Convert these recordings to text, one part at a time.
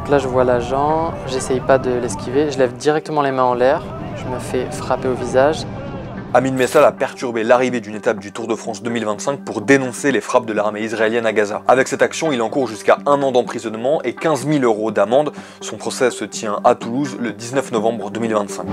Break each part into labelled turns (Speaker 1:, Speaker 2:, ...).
Speaker 1: Donc là je vois l'agent, j'essaye pas de l'esquiver, je lève directement les mains en l'air, je me fais frapper au visage.
Speaker 2: Amin Messal a perturbé l'arrivée d'une étape du Tour de France 2025 pour dénoncer les frappes de l'armée israélienne à Gaza. Avec cette action, il encourt jusqu'à 1 an d'emprisonnement et 15 000 € d'amende. Son procès se tient à Toulouse le 19 novembre 2025.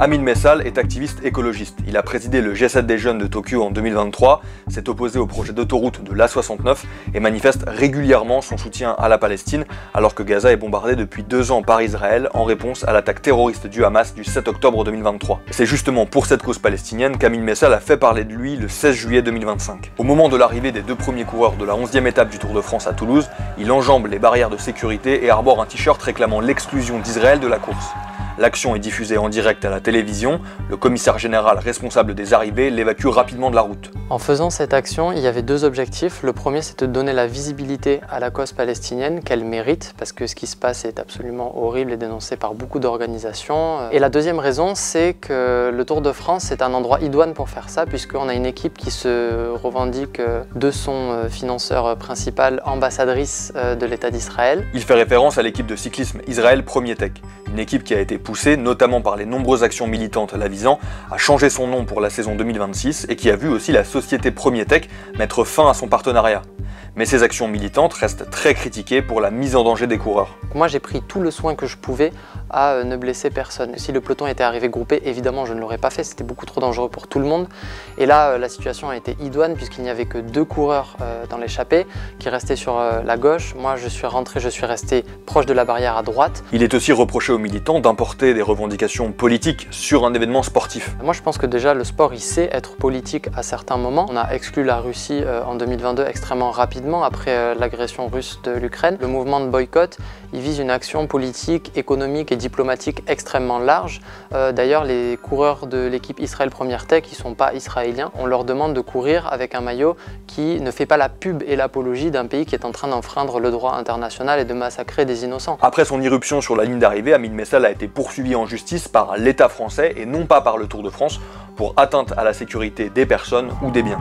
Speaker 2: Amin Messal est activiste écologiste. Il a présidé le G7 des jeunes de Tokyo en 2023, s'est opposé au projet d'autoroute de l'A69 et manifeste régulièrement son soutien à la Palestine alors que Gaza est bombardée depuis 2 ans par Israël en réponse à l'attaque terroriste du Hamas du 7 octobre 2023. C'est justement pour cette cause palestinienne qu'Amin Messal a fait parler de lui le 16 juillet 2025. Au moment de l'arrivée des 2 premiers coureurs de la 11e étape du Tour de France à Toulouse, il enjambe les barrières de sécurité et arbore un t-shirt réclamant l'exclusion d'Israël de la course. L'action est diffusée en direct à la télévision, le commissaire général responsable des arrivées l'évacue rapidement de la route.
Speaker 1: En faisant cette action, il y avait 2 objectifs. Le premier, c'était de donner la visibilité à la cause palestinienne qu'elle mérite, parce que ce qui se passe est absolument horrible et dénoncé par beaucoup d'organisations. Et la deuxième raison, c'est que le Tour de France est un endroit idoine pour faire ça, puisqu'on a une équipe qui se revendique de son financeur principal, ambassadrice de l'État d'Israël.
Speaker 2: Il fait référence à l'équipe de cyclisme Israël Premier Tech, une équipe qui a été poussée, notamment par les nombreuses actions militantes la visant, à changer son nom pour la saison 2026 et qui a vu aussi la société Premier Tech mettre fin à son partenariat. Mais ces actions militantes restent très critiquées pour la mise en danger des coureurs.
Speaker 1: Moi j'ai pris tout le soin que je pouvais à ne blesser personne. Si le peloton était arrivé groupé, évidemment je ne l'aurais pas fait, c'était beaucoup trop dangereux pour tout le monde. Et là la situation a été idoine puisqu'il n'y avait que 2 coureurs dans l'échappée qui restaient sur la gauche. Moi je suis rentré, je suis resté proche de la barrière à droite.
Speaker 2: Il est aussi reproché aux militants d'importer des revendications politiques sur un événement sportif.
Speaker 1: Moi je pense que déjà le sport il sait être politique à certains moments. On a exclu la Russie en 2022 extrêmement rapidement après l'agression russe de l'Ukraine. Le mouvement de boycott, il vise une action politique, économique et diplomatique extrêmement large. D'ailleurs, les coureurs de l'équipe Israël Première Tech, qui ne sont pas israéliens, on leur demande de courir avec un maillot qui ne fait pas la pub et l'apologie d'un pays qui est en train d'enfreindre le droit international et de massacrer des innocents.
Speaker 2: Après son irruption sur la ligne d'arrivée, Amin Messal a été poursuivi en justice par l'État français et non pas par le Tour de France pour atteinte à la sécurité des personnes ou des biens.